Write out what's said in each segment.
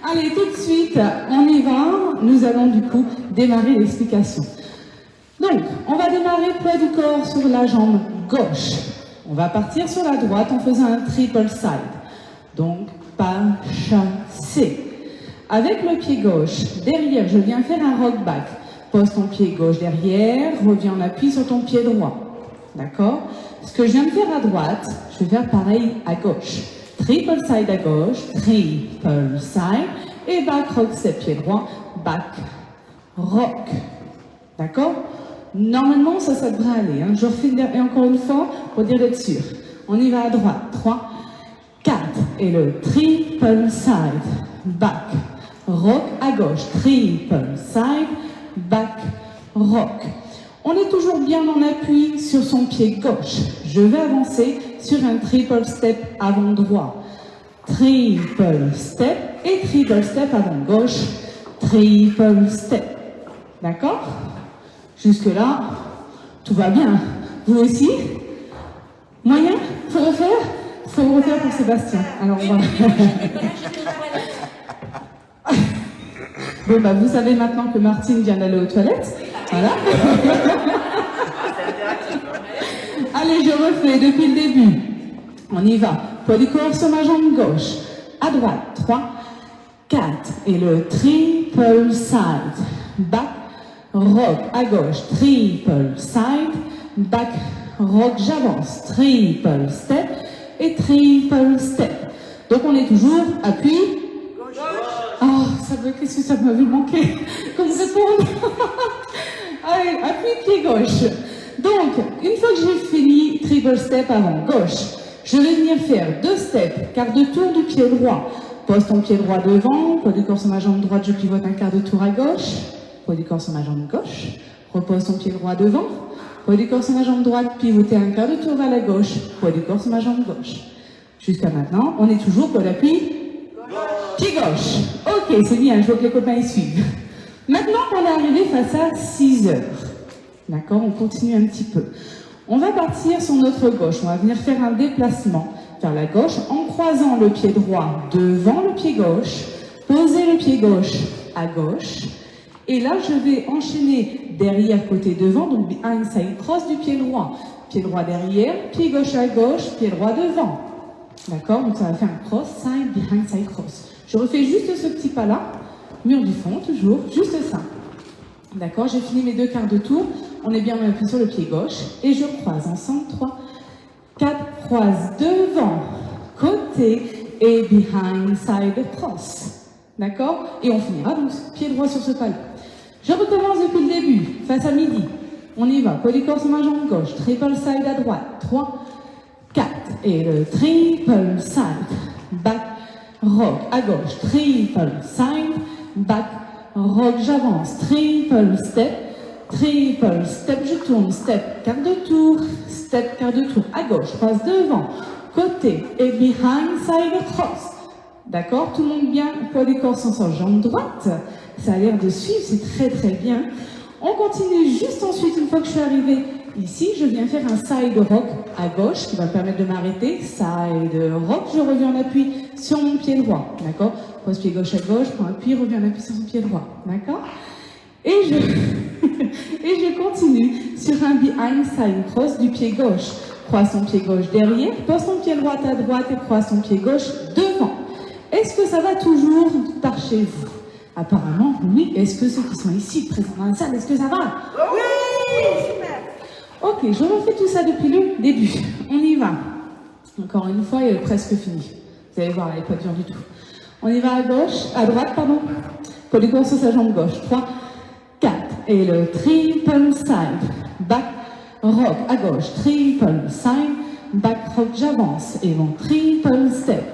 Allez, tout de suite, on y va. Nous allons du coup démarrer l'explication. Donc, on va démarrer poids du corps sur la jambe gauche. On va partir sur la droite en faisant un triple side. Donc, pas chassé. Avec le pied gauche, derrière, je viens faire un rock back. Pose ton pied gauche derrière, reviens en appui sur ton pied droit. D'accord? Ce que je viens de faire à droite, je vais faire pareil à gauche. Triple side à gauche, triple side, et back rock step pied droit, back rock. D'accord? Normalement, ça devrait aller. Hein. Je refais encore une fois pour dire d'être sûr. On y va à droite. 3, 4, et le triple side, back rock à gauche, triple side, back rock. On est toujours bien en appui sur son pied gauche. Je vais avancer sur un triple step avant droit. Triple step et triple step avant gauche. Triple step. D'accord? Jusque-là, tout va bien. Vous aussi? Moyen? Faut refaire? Faut refaire pour Sébastien. Alors on va... Bon, bah, vous savez maintenant que Martine vient d'aller aux toilettes. Voilà. Allez, je refais depuis le début. On y va. Poids du corps sur ma jambe gauche. À droite. 3, 4. Et le triple side. Back, rock à gauche. Triple side. Back, rock, j'avance. Triple step et triple step. Donc on est toujours appui. Oh, qu'est-ce que ça m'avait manqué comme répondre. Allez, appui pied gauche. Donc, une fois que j'ai fini triple step avant gauche, je vais venir faire 2 steps, quart de tour du pied droit. Pose ton pied droit devant, poids du corps sur ma jambe droite, je pivote un quart de tour à gauche, poids du corps sur ma jambe gauche, repose ton pied droit devant, poids du corps sur ma jambe droite, pivoter un quart de tour vers la gauche, poids du corps sur ma jambe gauche. Jusqu'à maintenant, on est toujours pour l'appui pied gauche. Ok, c'est bien, je vois que les copains y suivent. Maintenant qu'on est arrivé face à 6 heures, d'accord, on continue un petit peu. On va partir sur notre gauche, on va venir faire un déplacement vers la gauche en croisant le pied droit devant le pied gauche, poser le pied gauche à gauche, et là je vais enchaîner derrière côté devant, donc behind side cross du pied droit derrière, pied gauche à gauche, pied droit devant. D'accord, donc ça va faire un cross, side, behind, side cross. Je refais juste ce petit pas-là, mur du fond, toujours, juste ça. D'accord, j'ai fini mes 2 quarts de tour, on est bien appuyé sur le pied gauche, et je croise ensemble, 3, 4, croise devant, côté, et behind, side, cross. D'accord, et on finira donc pied droit sur ce pas-là. Je recommence depuis le début, face à midi. On y va, poids du corps sur ma jambe gauche, triple side à droite, 3, 4, et le triple side, back, rock à gauche, triple side, back, rock, j'avance, triple step, je tourne, step, quart de tour, step, quart de tour, à gauche, croise devant, côté, et behind, side, cross. D'accord, tout le monde bien, poids du corps sur sa jambe droite, ça a l'air de suivre, c'est très très bien. On continue juste ensuite, une fois que je suis arrivée ici, je viens faire un side rock à gauche qui va me permettre de m'arrêter. Side rock, je reviens en appui sur mon pied droit. D'accord? Pose pied gauche à gauche, prends appui, reviens en appui sur son pied droit. D'accord? Et je continue sur un behind side cross du pied gauche. Croise ton pied gauche derrière, pose ton pied droit à droite et croise ton pied gauche devant. Est-ce que ça va toujours par chez vous? Apparemment, oui. Est-ce que ceux qui sont ici présents dans la salle, est-ce que ça va? Oui! Ok, je refais tout ça depuis le début. On y va. Encore une fois, il est presque fini. Vous allez voir, elle n'est pas dure du tout. On y va à droite, pardon. Poids du corps sur sa jambe gauche. 3, 4. Et le triple side. Back, rock à gauche. Triple side. Back, rock, j'avance. Et mon triple step.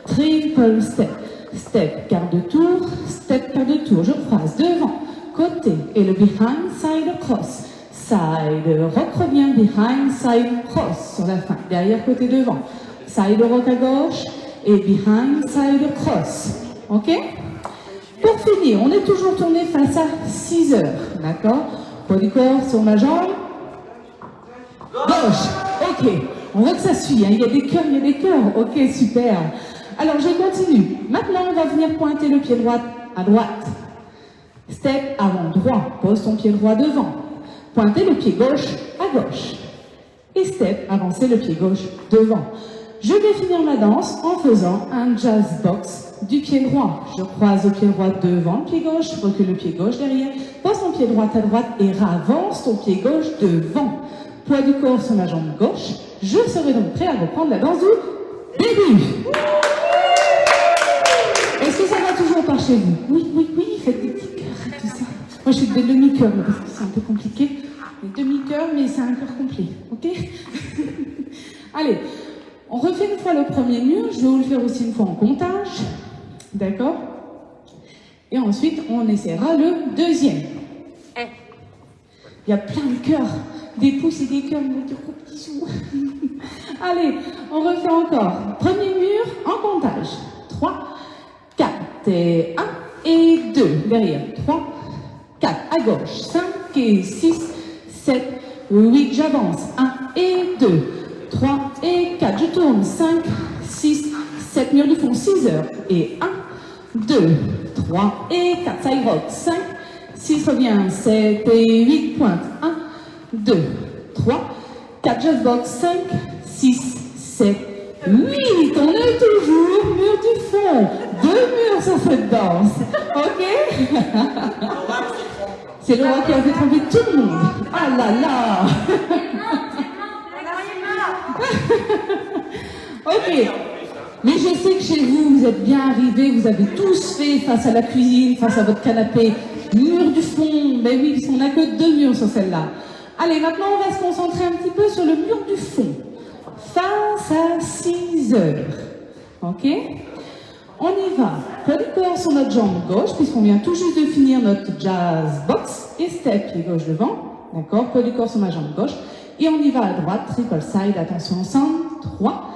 Triple step. Step, quart de tour. Step, quart de tour. Je croise devant, côté. Et le behind side cross. Side rock revient, behind, side cross sur la fin, derrière côté devant. Side rock à gauche et behind, side cross. Ok? Pour finir, on est toujours tourné face à 6 heures. D'accord? Poids du corps sur ma jambe gauche. Ok. On voit que ça suit. Hein. Il y a des cœurs, Ok, super. Alors, je continue. Maintenant, on va venir pointer le pied droit à droite. Step avant droit. Pose ton pied droit devant. Pointez le pied gauche à gauche. Et step, avancez le pied gauche devant. Je vais finir ma danse en faisant un jazz box du pied droit. Je croise le pied droit devant le pied gauche, recule le pied gauche derrière, pose ton pied droit à droite et avance ton pied gauche devant. Poids du corps sur ma jambe gauche. Je serai donc prêt à reprendre la danse du début. Est-ce que ça va toujours par chez vous? Oui, oui, oui, faites des petits cœurs et tout ça. Moi, je fais des demi-cœurs parce que c'est un peu compliqué. Des demi-cœurs, mais c'est un cœur complet, ok? Allez, on refait une fois le premier mur. Je vais vous le faire aussi une fois en comptage. D'accord? Et ensuite, on essaiera le deuxième. Il y a plein de cœurs, des pouces et des cœurs, des gros bisous. Allez, on refait encore. Premier mur en comptage. 3, 4 et 1 et 2. Derrière, 3, 4 à gauche, 5 et 6, 7, 8, j'avance. 1 et 2, 3 et 4, je tourne. 5, 6, 7, mur du fond, 6 heures. Et 1, 2, 3 et 4, side rock. 5, 6 revient, 7 et 8 pointe. 1, 2, 3, 4 jazz box, 5, 6, 7, 8. On est toujours mur du fond. 2 murs sur cette danse. Ok? C'est le roi qui a fait trembler tout le monde. Ah là là. Ok. Mais je sais que chez vous, vous êtes bien arrivés, vous avez tous fait face à la cuisine, face à votre canapé, mur du fond. Ben oui, puisqu'on n'a que 2 murs sur celle-là. Allez, maintenant on va se concentrer un petit peu sur le mur du fond. Face à 6 heures. Ok? On y va. Poids du corps sur notre jambe gauche, puisqu'on vient tout juste de finir notre jazz box. Et step, pied gauche devant. D'accord? Poids du corps sur ma jambe gauche. Et on y va à droite, triple side. Attention ensemble. 3,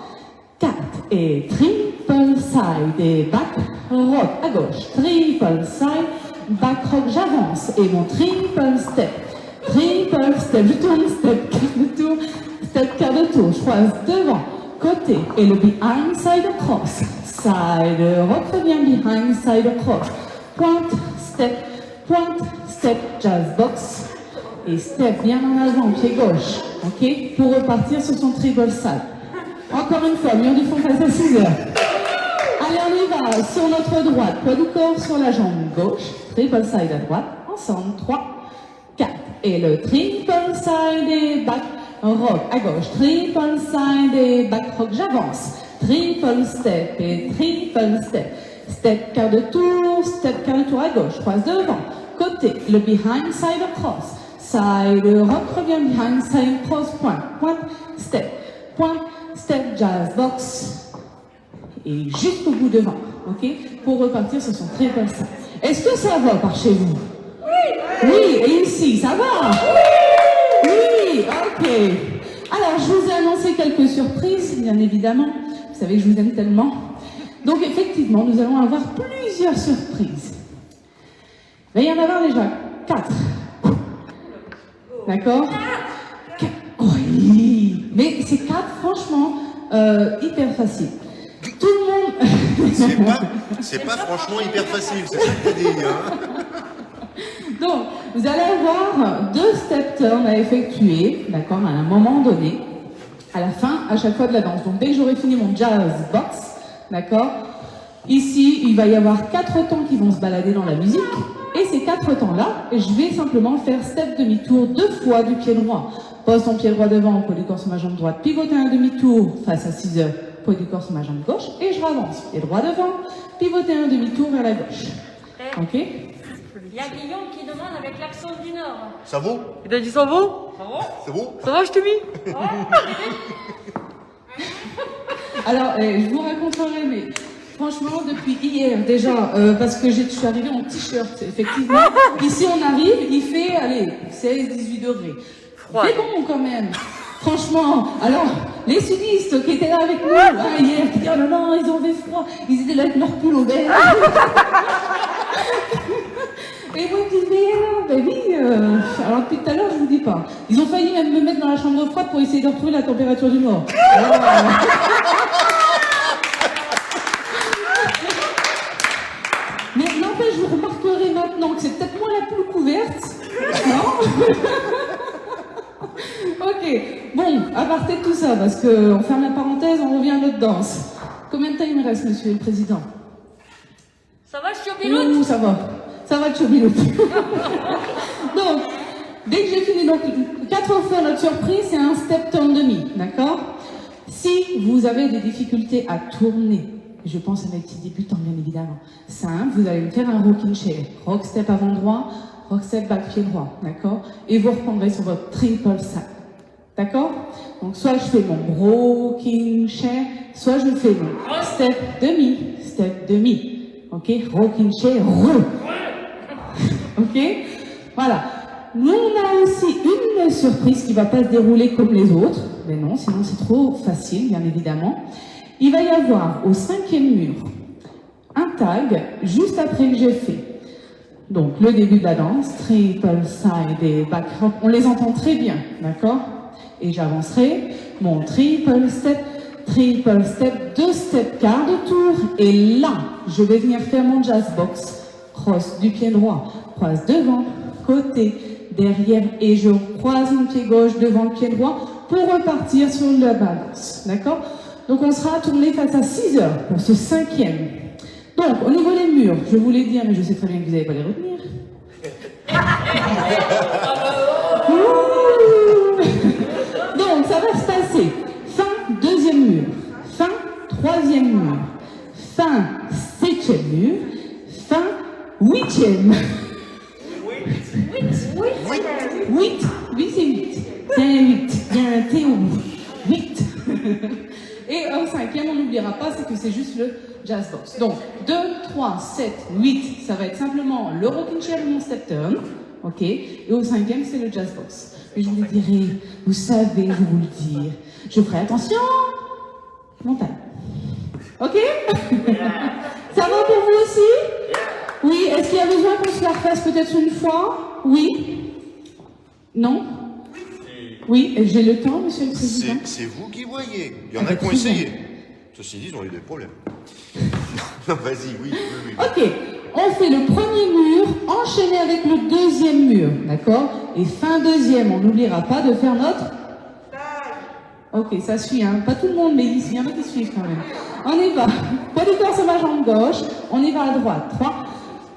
4 et triple side. Et back, rock à gauche. Triple side, back rock, j'avance. Et mon triple step. Triple step, je tourne, step, quart de tour. Step, quart de tour. Je croise devant, côté. Et le behind side cross. Side rock, revient behind side cross. Pointe, step, jazz box. Et step bien en avant, pied gauche. Ok? Pour repartir sur son triple side. Encore une fois, mur du fond face à 6 heures. Allez, on y va. Sur notre droite, poids du corps sur la jambe gauche. Triple side à droite. Ensemble, 3, 4. Et le triple side et back rock à gauche. Triple side et back rock, j'avance. Triple step et triple step. Step, quart de tour, step, quart de tour à gauche. Croise devant, côté. Le behind side cross. Side rock, revient behind side cross, pointe, step, jazz box. Et jusqu'au bout devant, ok? Pour repartir sur son triple side. Est-ce que ça va par chez vous? Oui, et ici, ça va? Oui, ok. Alors, je vous ai annoncé quelques surprises, bien évidemment. Vous savez que je vous aime tellement. Donc, effectivement, nous allons avoir plusieurs surprises. Il va y en avoir déjà 4. D'accord? Oui. Mais c'est 4, franchement, hyper facile. Tout le monde... c'est pas franchement hyper facile, c'est ça que t'as dit, hein? Donc, vous allez avoir 2 step turns à effectuer, d'accord, à un moment donné, à la fin, à chaque fois de la danse. Donc, dès que j'aurai fini mon jazz box, d'accord, ici, il va y avoir 4 temps qui vont se balader dans la musique. Et ces 4 temps-là, je vais simplement faire step demi-tour 2 fois du pied droit. Pose ton pied droit devant, poids du corps sur ma jambe droite, pivoter un demi-tour face à 6 heures, poids du corps sur ma jambe gauche, et je ravance. Pied droit devant, pivoter un demi-tour vers la gauche. Ok? Il y a Guillaume qui demande avec l'accent du Nord. Ça vaut? Il a dit ça vaut? C'est bon? Ça va, je t'ai mis? Alors, je vous raconterai, mais franchement, depuis hier déjà, parce que je suis arrivée en t-shirt, effectivement. Ici, on arrive, il fait, allez, 16-18 degrés. C'est bon quand même. Franchement, alors, les sudistes qui étaient là avec nous, hier, qui disaient, oh non, ils ont fait froid, ils étaient là avec leur pull au vert. Et moi, je disais, ben oui, alors depuis tout à l'heure, je vous dis pas. Ils ont failli même me mettre dans la chambre froide pour essayer de retrouver la température du mort. n'empêche, vous remarquerez maintenant que c'est peut-être moi la plus couverte. Non? Ok, bon, à part de tout ça, parce qu'on ferme la parenthèse, on revient à notre danse. Combien de temps il me reste, monsieur le président? Ça va, Chiobilout? Ouh, ça va, Chobilout. Donc, dès que j'ai fini, donc, 4 fois notre surprise, c'est un step turn demi, d'accord? Si vous avez des difficultés à tourner, je pense à mes petits débutants, bien évidemment, simple, vous allez me faire un rocking chair. Rock step avant droit, rock step back pied droit, d'accord? Et vous reprendrez sur votre triple side. D'accord? Donc, soit je fais mon rocking chair, soit je fais mon step demi. Ok? Rocking chair, ok? Voilà. Nous, on a aussi une surprise qui ne va pas se dérouler comme les autres. Mais non, sinon c'est trop facile, bien évidemment. Il va y avoir au 5e mur un tag juste après que j'ai fait. Donc, le début de la danse, triple side et back rock. On les entend très bien, d'accord? Et j'avancerai mon triple step, 2 steps quart de tour. Et là, je vais venir faire mon jazz box. Cross du pied droit, croise devant, côté, derrière. Et je croise mon pied gauche devant le pied droit pour repartir sur la balance. D'accord? Donc on sera tourné face à 6 heures pour ce 5e. Donc, au niveau des murs, je vous l'ai dit, mais je sais très bien que vous n'allez pas les retenir. Donc, ça va se passer. Fin 2e mur. Fin 3e mur. Fin 7e mur. Fin 8e. 8, c'est 8. C'est un 8. Il y a un T au bout. 8. Et au 5e, on n'oubliera pas, c'est que c'est juste le jazz box. Donc, 2, 3, 7, 8, ça va être simplement le rocking chair et mon step turn. Ok? Et au 5e, c'est le jazz box. Mais je vous le dirai, vous savez, je vous le dire. Je ferai attention. Montagne. Ok? Ça va pour vous aussi? Oui, est-ce qu'il y a besoin qu'on se la refasse peut-être une fois? Oui? Non? Oui, j'ai le temps, monsieur le président. C'est vous qui voyez. Il y en a qui ont essayé. Ceci dit, ils ont eu des problèmes. Non, vas-y, oui. Ok, on fait le premier mur, enchaîné avec le 2e mur, d'accord? Et fin 2e, on n'oubliera pas de faire notre... Ok, ça suit, hein. Pas tout le monde, mais il y en a qui suivent quand même. On y va. Poids du corps sur ma jambe gauche. On y va à droite. 3,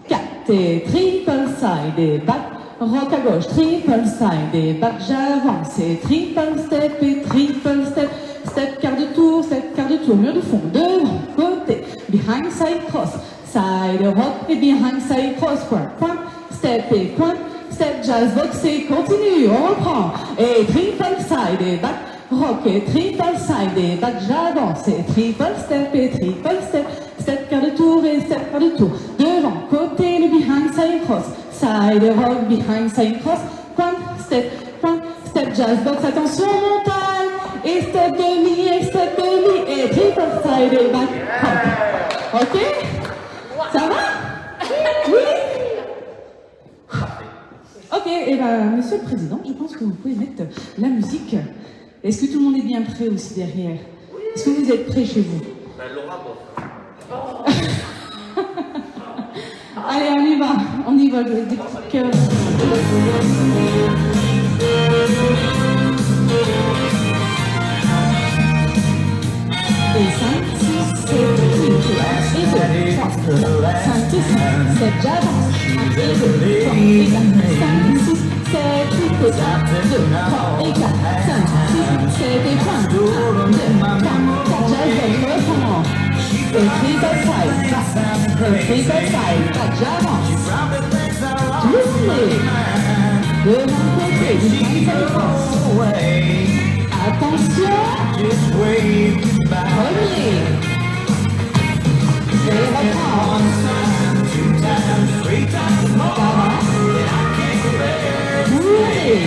4, et triple side et back. Rock à gauche, triple side et back, j'avance et triple step et triple step, step quart de tour, mur de fond, devant, côté, behind side cross, side rock et behind side cross, point, step et point, step jazz box et continue, on reprend, et triple side et back, rock et triple side et back, j'avance et triple step et triple step, step quart de tour et step quart de tour, devant, côté, le behind side cross, side rock, behind side cross, point, step, jazz box, attention, montagne, et step demi, et triple side et back, hop. Ok? Ça va? Oui? Ok, et ben, monsieur le président, je pense que vous pouvez mettre la musique. Est-ce que tout le monde est bien prêt aussi derrière? Est-ce que vous êtes prêts chez vous? Allez, on y va, des petits cœurs. Et 5, 6, 7, 8, et 2, 3, 5, 6, 7, j'avance, 1, et 2, 3, et 4, 5, 6, 7, 8, et 4, 2, 3, et 4, 5, 6, 7, et 1, 2, 3, 4, j'avance, reprends. Et triple side, back, j'avance. Tournez. De mon côté, du side cross. Attention. Premier. Et reprends. J'avance. Tournez.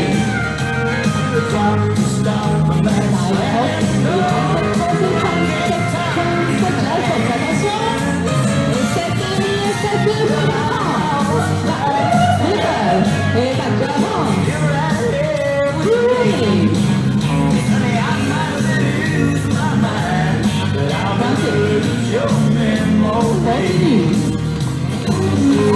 Continue.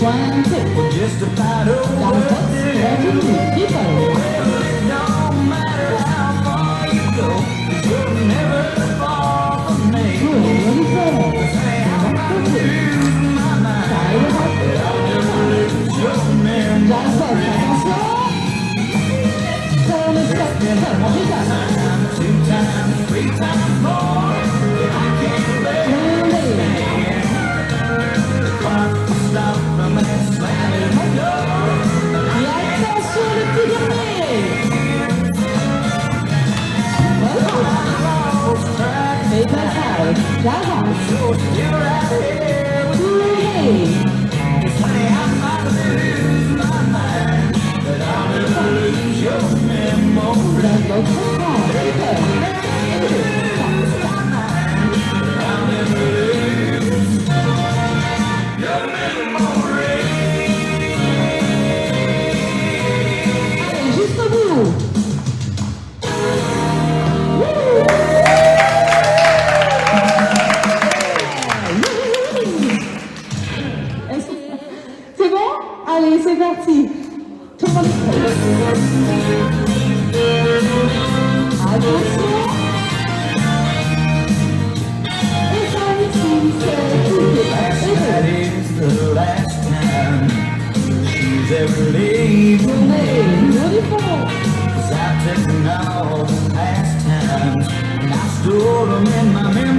20. Just about La over réponse there. est une people. Well, it don't matter how far you go, 'cause you're never far from me. Good, uniform. Say, I'm not losing my mind. Side hop. I'll never lose your memory. Jazz box, attention. Turn the step, turn, on y va. Time, 2 times, 3 times more. I can't let Allez. the clock stop from that slamming door. Et attention le petit dernier. Mais pas ça, j'avance. So still right here with Tournez. Say I might lose my mind, but I'll never lose your memory. Dans votre camp, people. I'll never lose your memory. Allez, jusqu'au bout. Est-ce que- C'est bon? Allez, c'est parti. Tout le monde est prêt. Attention. Et ça ici, c'est tout est That parti. is the last time she's ever leaving Tournez, me. uniforme. 'Cause I've taken all the past times and I stored them in my memory.